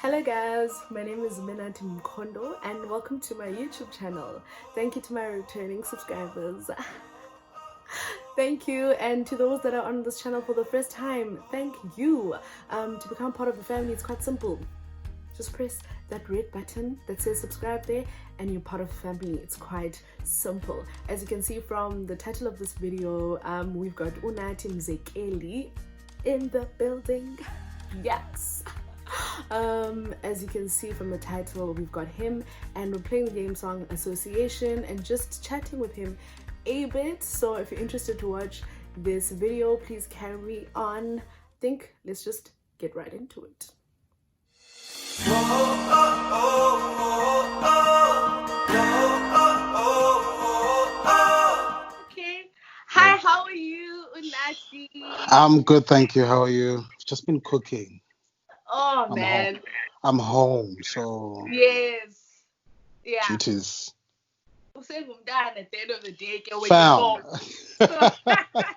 Hello guys, my name is Zubenathi Mkondo and welcome to my YouTube channel. Thank you to my returning subscribers. Thank you, and to those that are on this channel for the first time, thank you. To become part of the family, it's quite simple. Just press that red button that says subscribe there and you're part of the family. It's quite simple. As you can see from the title of this video, we've got UNATHI MZEKELI in the building. Yes. As you can see from the title, we've got him and we're playing the game Song Association and just chatting with him a bit. So if you're interested to watch this video, please carry on. I think let's just get right into it. Okay. Hi, how are you, Unathi? I'm good, thank you. How are you? Just been cooking. Oh I'm man. home. I'm home, so Yes. Yeah. duties. At the end of the day, when you're Fam. home.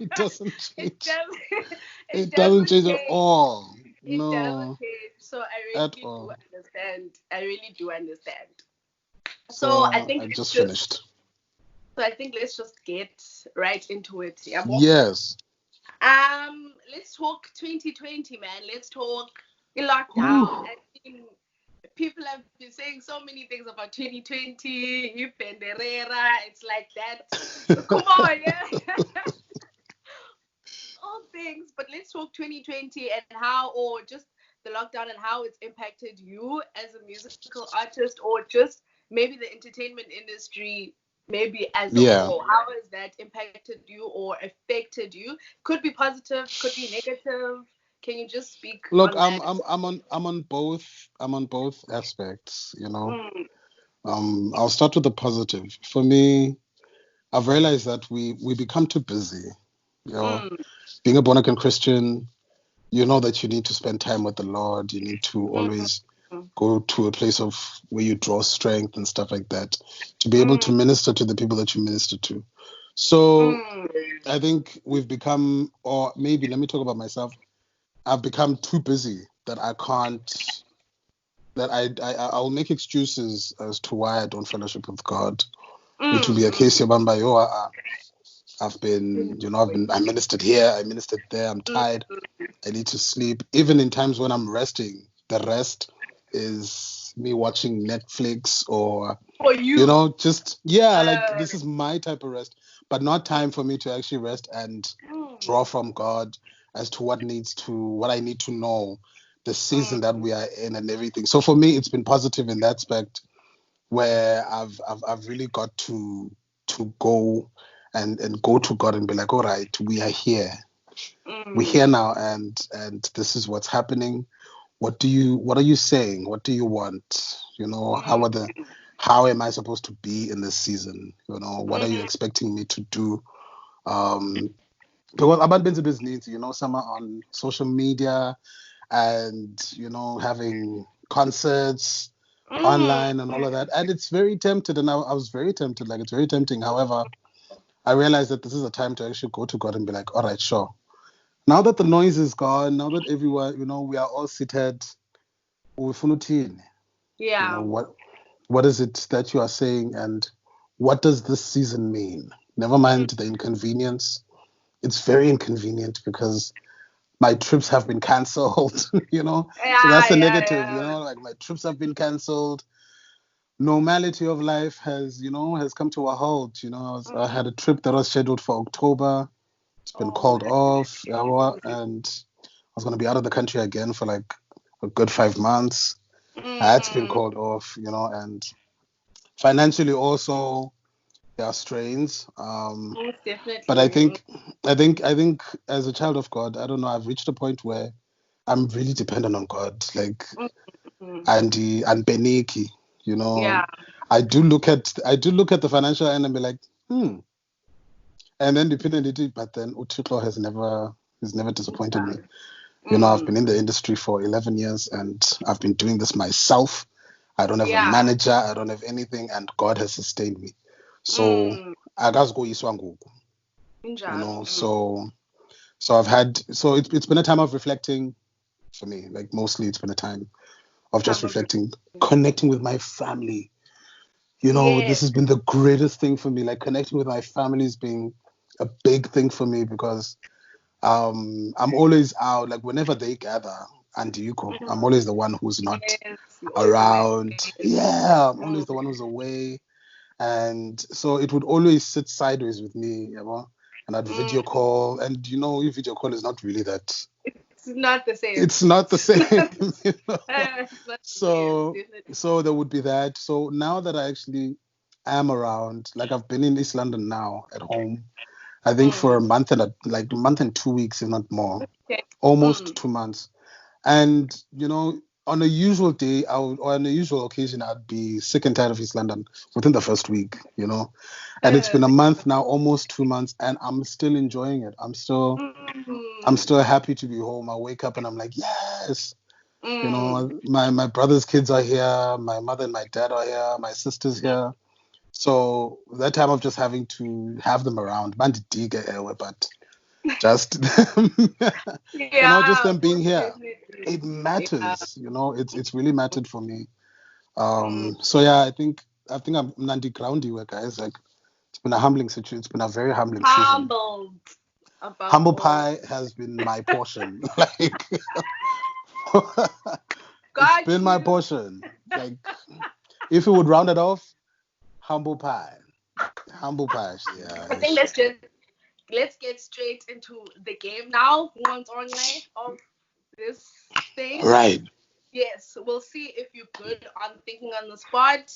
It doesn't It change. doesn't. It doesn't change at all. It doesn't No, change. So I at really do all. understand. I really do understand. So I So think I let's just just. finished. So I think let's just get right into it. Yeah. Yes. Let's talk 2020, man. Let's talk lockdown. Whew. I think people have been saying so many things about 2020. You penderera. It's like that. Come on, yeah. All things, but let's talk 2020 and how, or just the lockdown and how it's impacted you as a musical artist, or just maybe the entertainment industry, maybe as a Yeah. whole. How has that impacted you or affected you? Could be positive, could be negative. Can you just speak Look, on that? I'm on both aspects, you know. Mm, I'll start with the positive. For me, I've realized that we become too busy. You know, mm, being a born again Christian, you know that you need to spend time with the Lord. You need to mm, always go to a place of where you draw strength and stuff like that to be able to mm, minister to the people that you minister to. So mm, I think we've become, or maybe let me talk about myself. I've become too busy that I can't. That I'll make excuses as to why I don't fellowship with God. It will be a mm, case of I've been, I ministered here, I ministered there, I'm mm, tired, I need to sleep. Even in times when I'm resting, the rest is me watching Netflix or, for you. like Uh, this is my type of rest, but not time for me to actually rest and mm, draw from God as to what I need to know, the season that mm, we are in and everything. So for me, it's been positive in that aspect where I've really got to go and go to God and be like, all right, we are here. We're mm, here now and this is what's happening. What are you saying? What do you want? mm, How am I supposed to be in this season? What are you mm. expecting me to do? Um because about business needs, some are on social media and having concerts Mm, online and all of that. And it's very tempted, and I was very tempted, like it's very tempting. However, I realized that this is a time to actually go to God and be like, all right, sure. Now that the noise is gone, now that everyone, we are all seated, yeah. what is it that you are saying and what does this season mean? Never Mm, mind the inconvenience. It's very inconvenient because my trips have been cancelled, So yeah, that's a yeah, negative, yeah. like my trips have been cancelled. Normality of life has come to a halt. I Mm. had a trip that was scheduled for October. It's been Oh called man. off, and I was going to be out of the country again for like a good 5 months. That's been Mm, called off, and financially also there are strains. most But I definitely. think, I think as a child of God, I don't know. I've reached a point where I'm really dependent on God, like Mm, mm, and Beniki, you know. yeah. I do look at the financial end and be like, and then dependently, but then Uthixo has never disappointed me. I've Mm, been in the industry for 11 years and I've been doing this myself. I don't have a yeah. manager, I don't have anything, and God has sustained me. So Mm, akazigoyiswa ngoku, njalo. so I've had, so it's been a time of reflecting for me. Like mostly it's been a time of just reflecting, connecting with my family. You know, this has been the greatest thing for me. Like connecting with my family has been a big thing for me because I'm always out. Like whenever they gather, and Yuko, I'm always the one who's not around. Yeah, I'm always the one who's away. And so it would always sit sideways with me, you know, and I'd video call. And you know, video call is not really that. It's not the same. It's not the same. You know? It's not So, the same, so there would be that. So now that I actually am around, like I've been in East London now at home, I think for a month and like a month and 2 weeks, if not more, almost 2 months. And you know, on a usual day, or on a usual occasion, I'd be sick and tired of East London within the first week, you know. And it's been a month now, almost 2 months, and I'm still enjoying it. I'm still happy to be home. I wake up and I'm like, yes. You know, my brother's kids are here, my mother and my dad are here, my sister's here. So that time of just having to have them around, but just you know, just them being here, it matters. You know, it's really mattered for me. So yeah, I think I'm Nandi groundy work, guys. Like it's been a humbling situation. It's been a very humbling season. Humble pie has been my portion. Like it's been my portion. Like if you would round it off, humble pie. Humble pie. Yeah. I think let's get straight into the game now. Once online of this thing. Right. Yes, we'll see if you're good on thinking on the spot.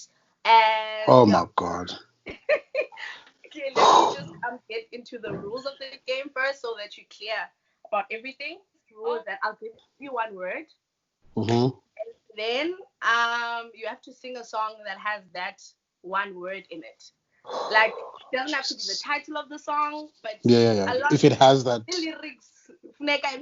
And oh my God. Okay, let me just get into the rules of the game first so that you're clear about everything. Rules that I'll give you one word. Mm-hmm. And then you have to sing a song that has that one word in it. Like it doesn't have to be the title of the song, but yeah. If it has that the lyrics, okay.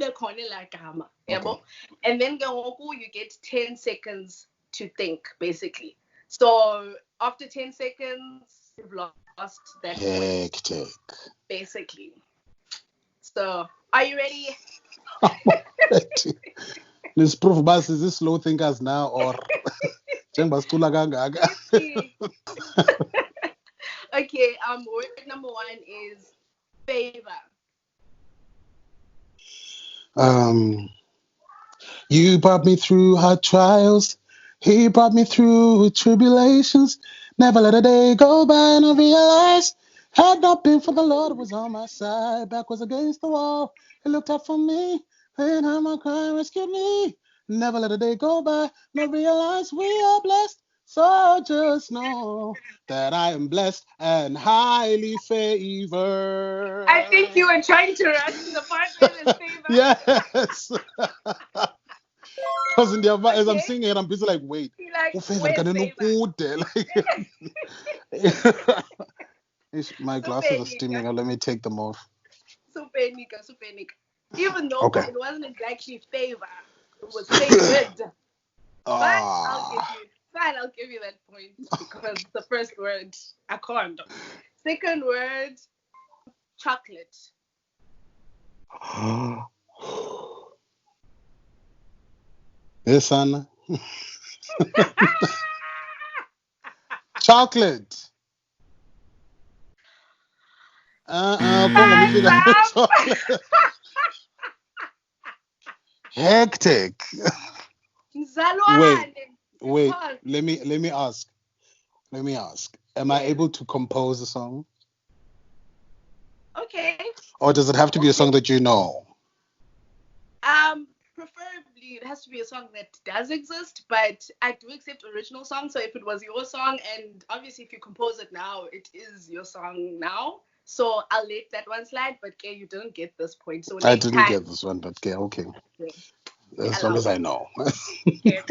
And then you get 10 seconds to think, basically. So after 10 seconds, you've lost that hectic point, basically. So are you ready? Let's prove bus is this slow thinkers now or Okay, word number 1 is favor. You brought me through hard trials. He brought me through tribulations. Never let a day go by and I realized had not been for the Lord was on my side. Back was against the wall. He looked out for me. When I'm my cry rescued me. Never let a day go by and I realized we are blessed. So just know that I am blessed and highly favored. I think you were trying to rush to the part where there's favor. Yes. Because in the as I'm singing it, I'm busy like, wait, like, favor? My glasses are steaming. Let me take them off. Super Nika. Even though it wasn't exactly favor, it was favored. But I'll give you that point because the first word, I can't. Second word, chocolate. Yes, Anna. Chocolate. Chocolate. Hectic. Wait. Let me ask. Am I able to compose a song? Okay. Or does it have to be a song that you know? Preferably it has to be a song that does exist, but I do accept original songs. So if it was your song, and obviously if you compose it now, it is your song now. So I'll let that one slide. But you didn't get this point. So I didn't get this one, but okay. As long as I know. Okay.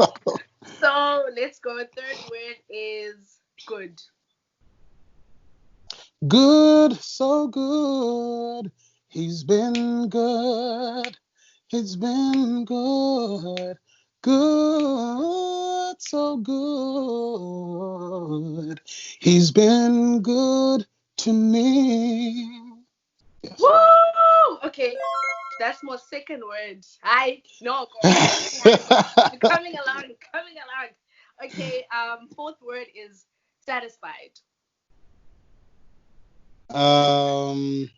So let's go. Third word is good. Good, so good. He's been good. It's been good. Good, so good. He's been good to me. Yes. Woo! Okay. That's my second word. You're coming along. Okay. Fourth word is satisfied. Um,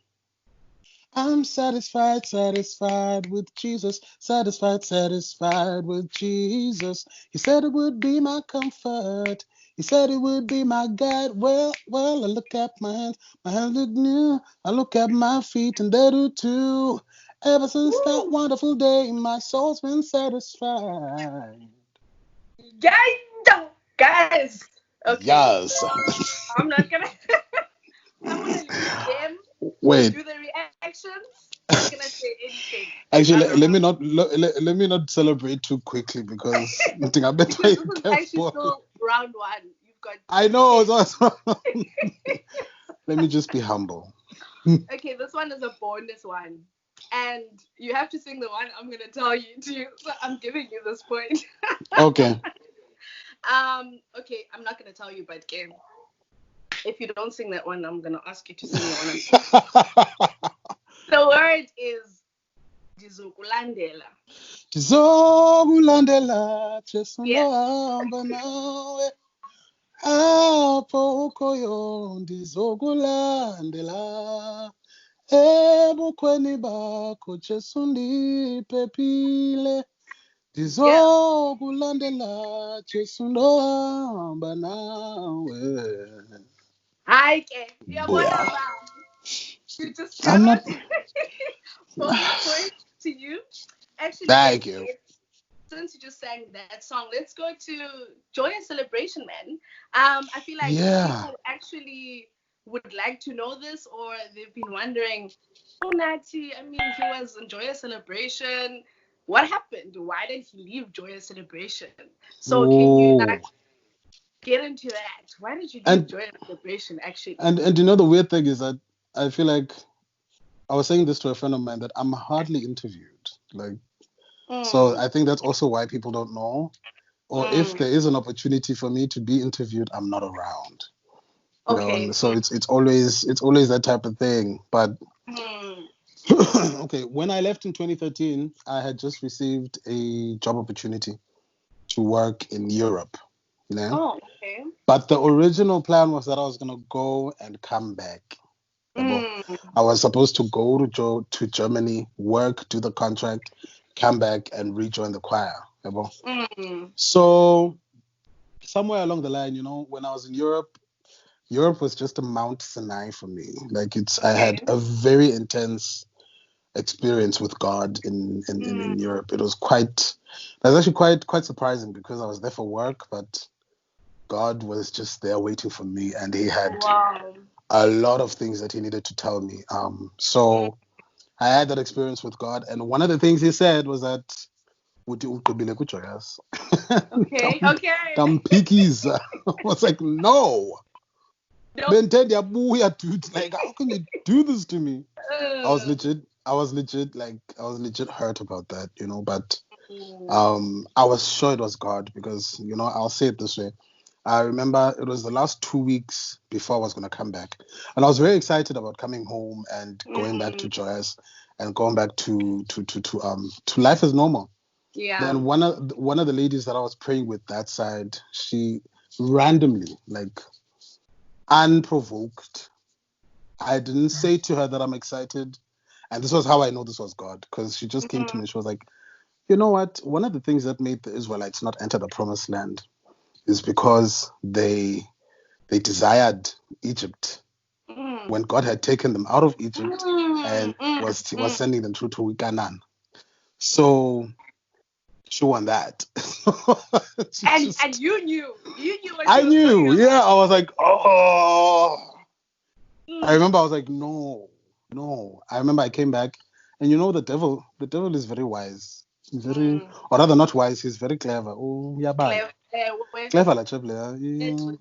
I'm satisfied with Jesus. Satisfied with Jesus. He said it would be my comfort. He said it would be my guide. Well, I look at my hands look new. I look at my feet and they do too. Ever since that Woo! wonderful day, my soul's been satisfied. Guys. Okay. Yes. I'm not gonna. I'm gonna leave them to Wait. do the reactions. I'm not gonna say anything. Actually, I'm let not. me not let me not celebrate too quickly because I think I better Because be this is actually careful. still round one. You've got I know. 10. Let me just be humble. Okay, this one is a bonus one. And you have to sing the one I'm gonna tell you to. So I'm giving you this point. Okay. Okay, I'm not gonna tell you, but game. If you don't sing that one, I'm gonna ask you to sing the one. The word is Dizokulandela. Ndizokulandela Jesu Yes. ndohamba nawe apho ukhoyo ndizokulandela ebukhweni bakho Jesu ndiphephile Yeah. ndizokulandela Jesu ndohamba nawe. Hi, Ke. Booyah. You just I'm did not. it. Bonus point to you. Actually, Thank you. since you just sang that song, let's go to Joyous Celebration, man. I feel like Yeah. people actually would like to know this, or they've been wondering, oh, Natty, I mean, he was in Joyous Celebration. What happened? Why did he leave Joyous Celebration? So can you Oh. like get into that? Why did you leave And Joyous Celebration actually? and you know the weird thing is that I feel like I was saying this to a friend of mine that I'm hardly interviewed. Like so Mm, I think that's also why people don't know. Or if mm, there is an opportunity for me to be interviewed, I'm not around. You know, and okay. so it's always that type of thing. But Mm, okay, when I left in 2013, I had just received a job opportunity to work in Europe, you know. oh, okay. But the original plan was that I was gonna go and come back. Mm, I was supposed to go to Germany, work, do the contract, come back and rejoin the choir. mm, So somewhere along the line, you know, when I was in Europe, Europe was just a Mount Sinai for me. Like I had okay. a very intense experience with God in Mm, Europe. It was actually quite surprising because I was there for work, but God was just there waiting for me, and He had wow. a lot of things that He needed to tell me. Mm, So I had that experience with God, and one of the things He said was that, "Uthi ugqibile kuJoyous." okay, Dumb, okay. dumb pickies. I was like, no. Nope. Ben 10 yabuya, dude. Like, how can you do this to me? I was Uh, legit. I was legit hurt about that, you know. But mm, I was sure it was God because, you know, I'll say it this way. I remember it was the last 2 weeks before I was gonna come back, and I was very excited about coming home and going back to mm, Joyous and going back to life as normal. yeah. Then one of the ladies that I was praying with that side, she randomly, like unprovoked, I didn't say to her that I'm excited. And this was how I know this was God, because she just came to Mm, me. She was like, you know what? One of the things that made the Israelites not enter the promised land is because they desired Egypt mm, when God had taken them out of Egypt mm, and mm, was mm. sending them through to Canaan. So she won that. She And just you knew what she I was talking knew, yeah. about. I was like, oh. I Mm, remember I was like, no, no. I remember I came back, and you know the devil is very wise, very, mm. or rather not wise. He's very clever. Oh, yeah, bad. Clever, Clever, la chable.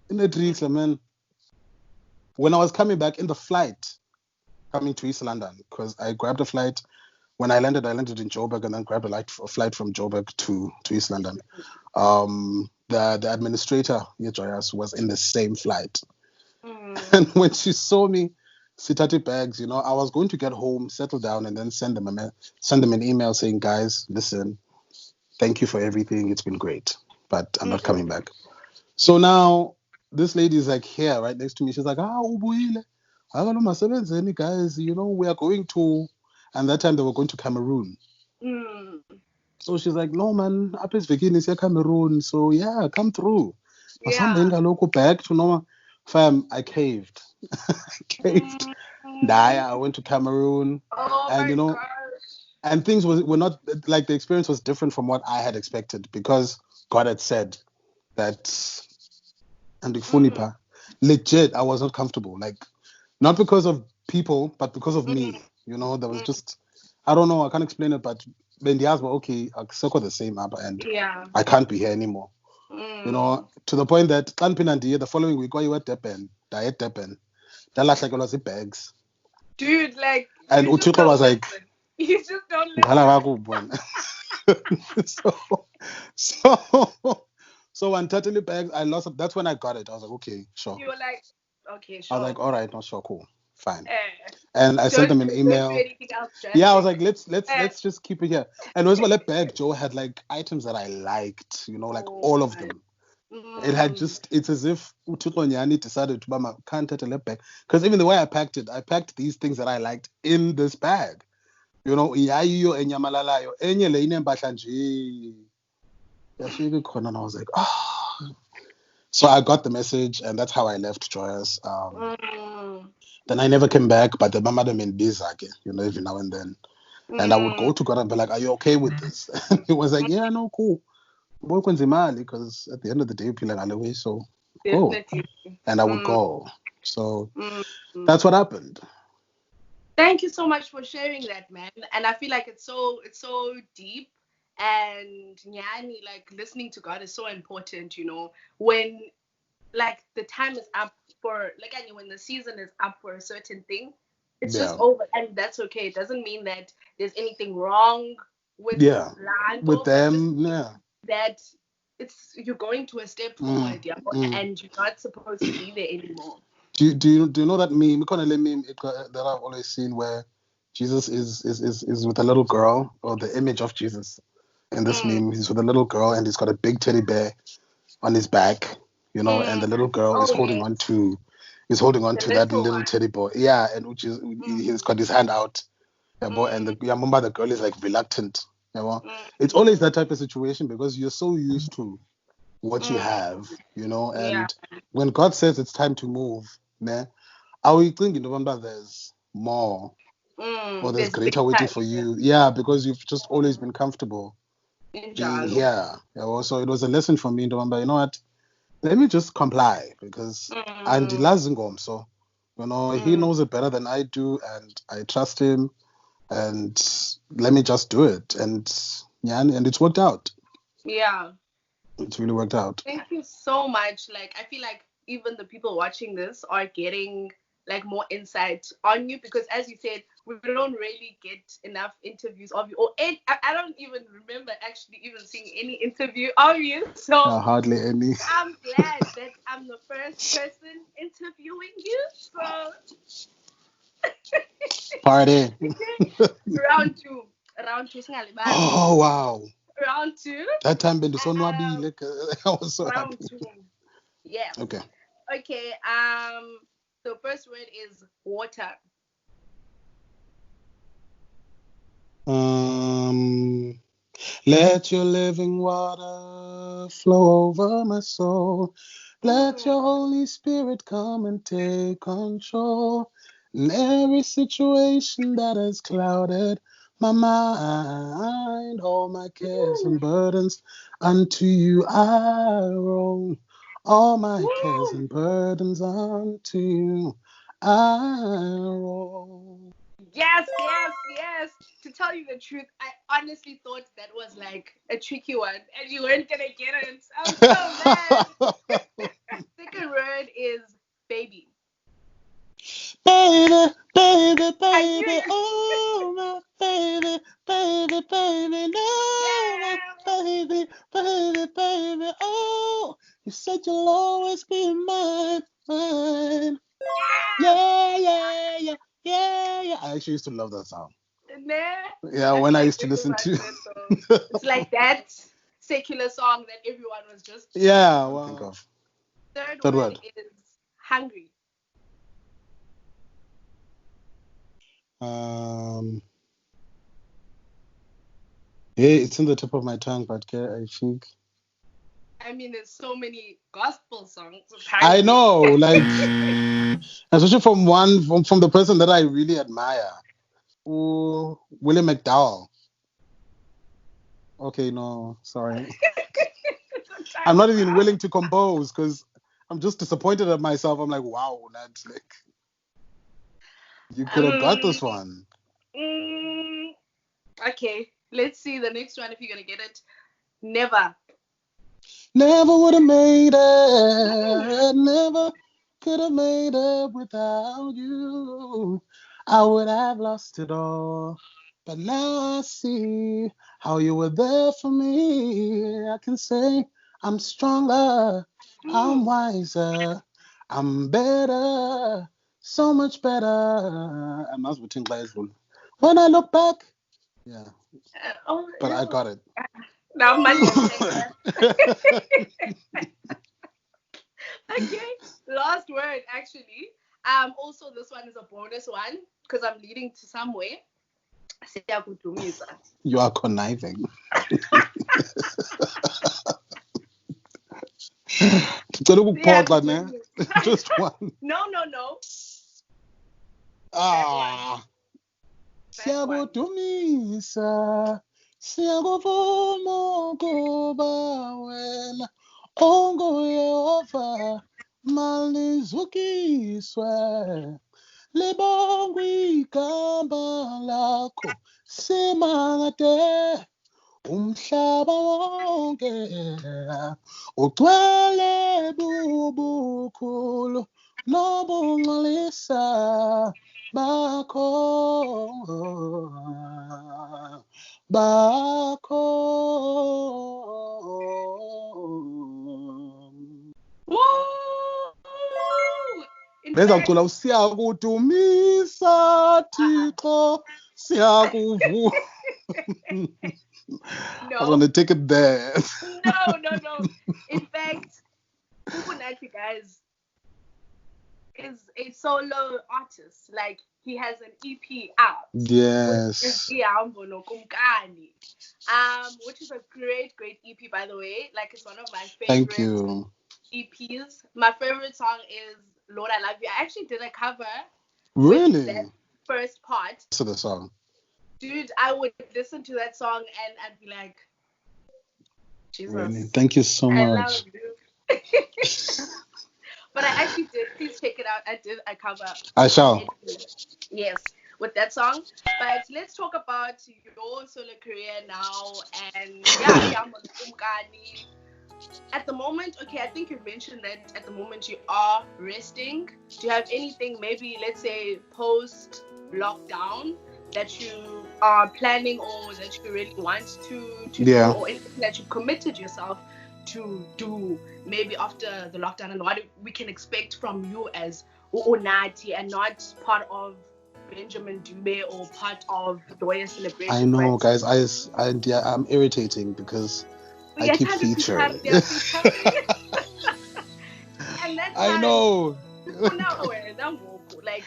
In the tricks, man. When I was coming back in the flight, coming to East London, because I grabbed a flight. When I landed in Joburg, and then grabbed a flight from Joburg to East London. The administrator, Joyous, was in the same flight. Mm, And when she saw me sit at the bags, you know, I was going to get home, settle down, and then send them an email saying, guys, listen, thank you for everything. It's been great. but I'm not coming back. So now this lady is like here, right next to me. She's like, ubuyile. Any guys, we are going to, and that time they were going to Cameroon. So she's like, no man, up is Vikini, Cameroon. So yeah, come through. Local back to normal. Fam, I caved. I went to Cameroon. And gosh. And things were not like, the experience was different from what I had expected, because God had said that, and legit, I was not comfortable. Like, not because of people, but because of me. There was just, I don't know, I can't explain it, but when the asked, okay, I circle the same up, and I can't be here anymore. To the point that the following week, while you were Depen, diet Depen, that last like was bags. Dude, like, and Uthixo was like, you just don't listen. So when totally bags, I lost it. That's when I got it. I was like, okay, sure. You were like, okay, sure. I was like, all right, not sure, cool, fine. And I sent them an email. Do anything else I was like, let's just keep it here. And also, that bag, Joe, had like items that I liked, like all of them. It had it's as if Uthixo Nyani decided to can't take a bag. Because even the way I packed these things that I liked in this bag. Iyayiyo enyamalalayo enye le inempahla nje yafika khona, and I was like, so I got the message, and that's how I left Joyous. Then I never came back, but the mama in Bizak, every now and then, and I would go to God and be like, are you okay with this? And he was like, yeah, no, cool, because at the end of the day you feel like Alewe, so go. And I would go. So that's what happened. Thank you so much for sharing that, man. And I feel like it's so deep, and nyani, like, listening to God is so important, when like the time is up for, like, when the season is up for a certain thing, it's just over, and that's okay. It doesn't mean that there's anything wrong with with them, that it's, you're going to a step forward, and you're not supposed to be there anymore. Do you know that meme? That I've always seen, where Jesus is with a little girl, or the image of Jesus in this meme. He's with a little girl, and he's got a big teddy bear on his back, and the little girl is holding on to that little teddy bear. Yeah, and which is he's got his hand out, and the girl is like reluctant. It's always that type of situation, because you're so used to what you have, and when God says it's time to move, are we thinking there's more, or there's greater waiting for you? Because you've just always been comfortable being here. So it was a lesson for me, you know what, let me just comply, because andilazi ngomso, he knows it better than I do, and I trust him, and let me just do it, and it's worked out. It's really worked out. Thank you so much. Like, I feel like even the people watching this are getting like more insight on you, because as you said, we don't really get enough interviews of you, I don't even remember actually even seeing any interview of you, so hardly any. I'm glad that I'm the first person interviewing you, so party. round two oh wow, round two. That time I was so round happy. 2. Yeah. Okay. The first word is water. Let your living water flow over my soul. Let your Holy Spirit come and take control in every situation that has clouded my mind. All my cares and burdens unto you I roll. All my cares and burdens unto you I roll. Yes. To tell you the truth, I honestly thought that was like a tricky one, and you weren't gonna get it. I'm so mad. Second word is baby. Baby, baby, baby, oh my baby, baby, baby, no, baby, baby, baby, oh, you said you'll always be mine. Yeah. I actually used to love that song. Yeah, when I used to listen to it's like that. secular song that everyone was just... Yeah, well, think of. Third word is hungry. Yeah, it's in the tip of my tongue, but I think... I mean, there's so many gospel songs. I know, like, especially from the person that I really admire, William McDowell. Okay, no, sorry. I'm not even willing to compose because I'm just disappointed at myself. I'm like, wow, that's like, you could have got this one. Okay, let's see the next one if you're gonna get it. Never would have made it. Never could have made it without you. I would have lost it all. But now I see how you were there for me. I can say I'm stronger, I'm wiser, I'm better, so much better. And that's between guys. When I look back, yeah. But I got it. Now okay, last word actually. Also this one is a bonus one because I'm leading to somewhere. You are conniving. Just one. No. Siyakudumisa, siyakuvuma kuba wena onguYehova malizukiswe. Libongwe igama lakho simangade umhlaba wonke ugcwele bubukhulu nobungcolisa bakho. Bezawucula siyakudumisa Thixo siyakuvuma. No. I'm gonna take it there. No. In fact, UNATHI, guys, is a solo artist. Like, he has an EP out. Yes. Which is a great EP, by the way. Like, it's one of my favorite Thank you. EPs. My favorite song is Lord, I Love You. I actually did a cover. Really? With that first part. To the song. Dude, I would listen to that song and I'd be like, Jesus. Really? Thank you so much. I love you. But I actually did. Please check it out. I did a cover. I shall. Yes, with that song. But let's talk about your solo career now. And yeah, at the moment, okay, I think you mentioned that at the moment you are resting. Do you have anything, maybe let's say post-lockdown, that you are planning or that you really want to do, or anything that you committed yourself to do maybe after the lockdown, and what we can expect from you as UNATHI and not part of Benjamin Dube or part of Joyous Celebration? I know, guys. I'm irritating because I keep featuring. And that's I know. Like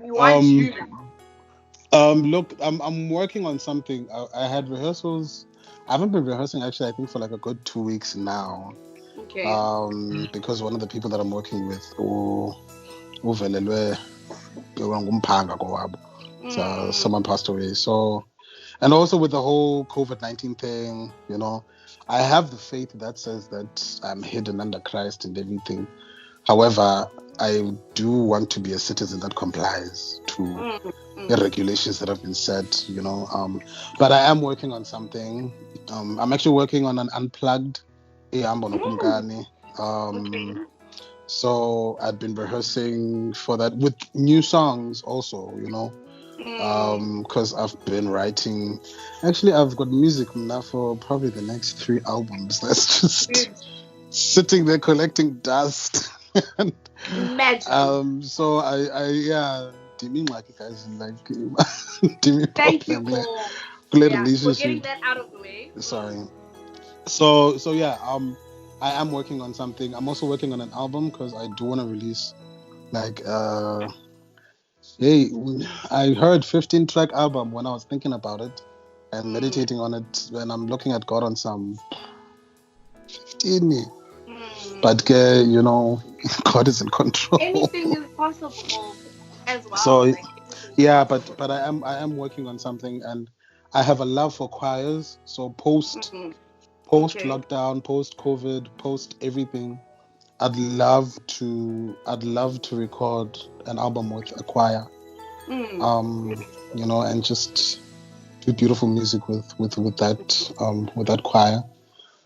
we want you. Look, I'm working on something. I had rehearsals. I haven't been rehearsing actually, I think for like a good 2 weeks now. Okay. Because one of the people that I'm working with, so someone passed away. So, and also with the whole COVID-19 thing, you know, I have the faith that says that I'm hidden under Christ and everything. However, I do want to be a citizen that complies to the regulations that have been set, you know. But I am working on something. I'm actually working on an unplugged so I've been rehearsing for that with new songs also, you know. Because I've been writing. Actually, I've got music now for probably the next 3 albums. That's just sitting there collecting dust. Imagine. So I guys, like, thank you for getting that out of the way. Sorry. So yeah, I am working on something. I'm also working on an album because I do want to release like hey, I heard 15 track album when I was thinking about it and meditating on it when I'm looking at God on some 15. But God is in control. Anything is possible as well. So Like anything is yeah, possible. but I am working on something, and I have a love for choirs. So post Okay. lockdown, post COVID, post everything, I'd love to record an album with a choir. And just do beautiful music with that choir.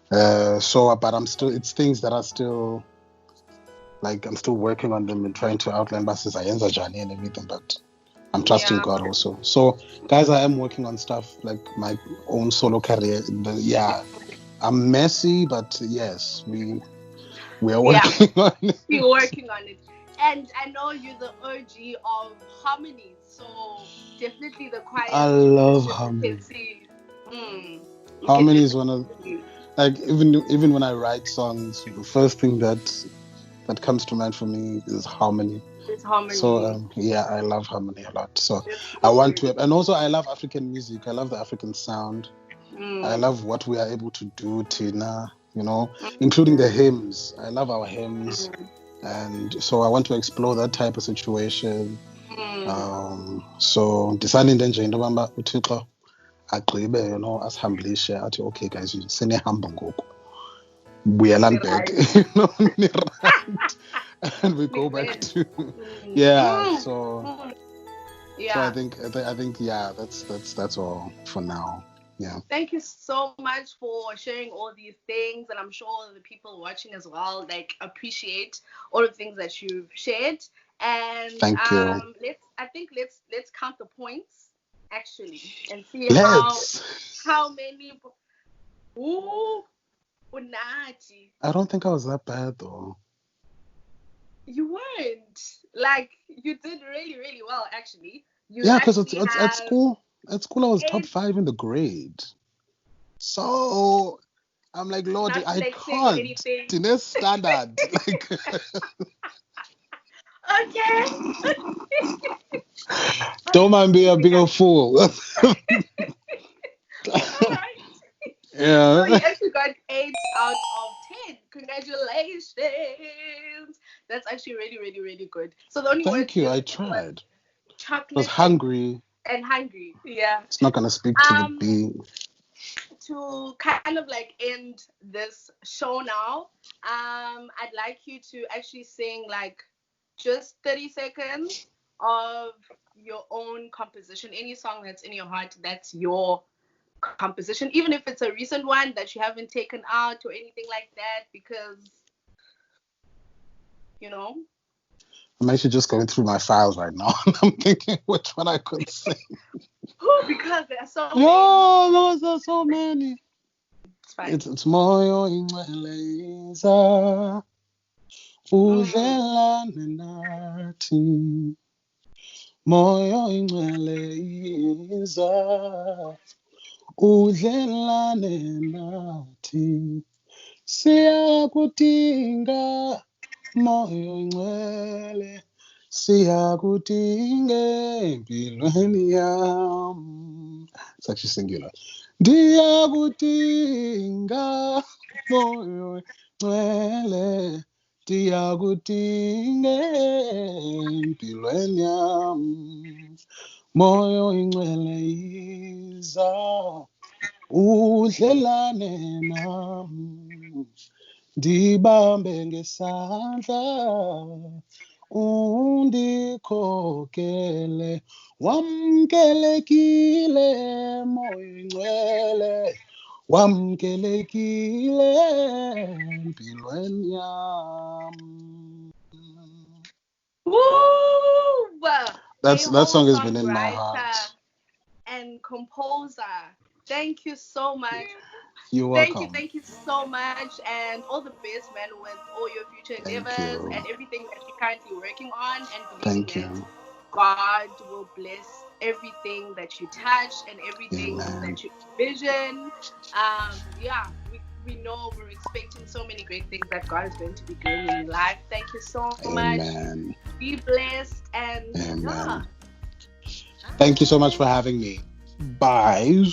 But it's things that are still like I'm still working on them and trying to outline buses Ayenza Jani and everything, but I'm trusting Yeah. God also. So guys, I am working on stuff like my own solo career. Yeah. I'm messy, but yes, we are Yeah. working on it. You're working on it. And I know you're the OG of harmonies, so definitely the choir I is love you can harmony. see. You can Harmony is one of definitely like even when I write songs, the first thing that comes to mind for me is harmony. it's So harmony. yeah, I love harmony a lot. So I want Definitely. to, and also I love African music. I love the African sound. I Mm. love what we are able to do, Tina. Including the hymns. I love our hymns, Mm. and so I want to explore that type of situation. Mm. So ndisandinde nje into yokuba uThixo agqibe, asihamblishe athi okay guys, senihamba ngoku. Buyelani back, Right. right? And we go back Amen. to Mm. yeah. Mm. So Mm. I Yeah. think yeah, that's all for now. Yeah. Thank you so much for sharing all these things, and I'm sure the people watching as well like appreciate all the things that you've shared. And Thank you. let's count the points actually and see Let's. how many. Ooh, Unathi. I don't think I was that bad though. You weren't. Like you did really really well actually. You Yeah, because actually it's at have school. At school, I was top eight. 5 in the grade. So I'm like, Lordy, Not I flexing or can't. anything. Today's standard. Like, Okay. don't mind being a big Yeah. old fool. All right. So Yeah. you actually got 8 out of 10. Congratulations. That's actually really, really, really good. So the only words Thank you. you I was tried. I was chocolate hungry. and hungry. Yeah. It's not gonna speak to the Um, B. to kind of like end this show now, I'd like you to actually sing like just 30 seconds of your own composition. Any song that's in your heart, that's your composition, even if it's a recent one that you haven't taken out or anything like that, because you know. I'm actually just going through my files right now. I'm thinking which one I could sing. Because there are so many. Oh, those are so many. It's fine. It's moyo ingcweleza Mm. udlelane nathi. Moyo ingcweleza udlelane nathi. Siyakudinga moyo ingcwele. Siyakudinga empilweni yam. It's actually singular. Ndiyakudinga moyo ingcwele. Ndiyakudinga empilweni yam. Moyo ingcwele yiza udlelane nam. Ndibambe ngesandla undikhokele, wamkelekile moyo ingcwele, wamkelekile empilweni yam. Woo! A That whole song has been in my songwriter heart. and composer. Thank you so much. You're welcome. Thank you so much, and all the best, man, with all your future Thank endeavors you. and everything that you're currently working on, and believing Thank that you. God will bless everything that you touch and everything Amen. that you envision. Yeah, we know we're expecting so many great things that God is going to be doing in your life. Thank you so much. Amen. Be blessed and Amen. yeah. Thank you so much for having me. Bye.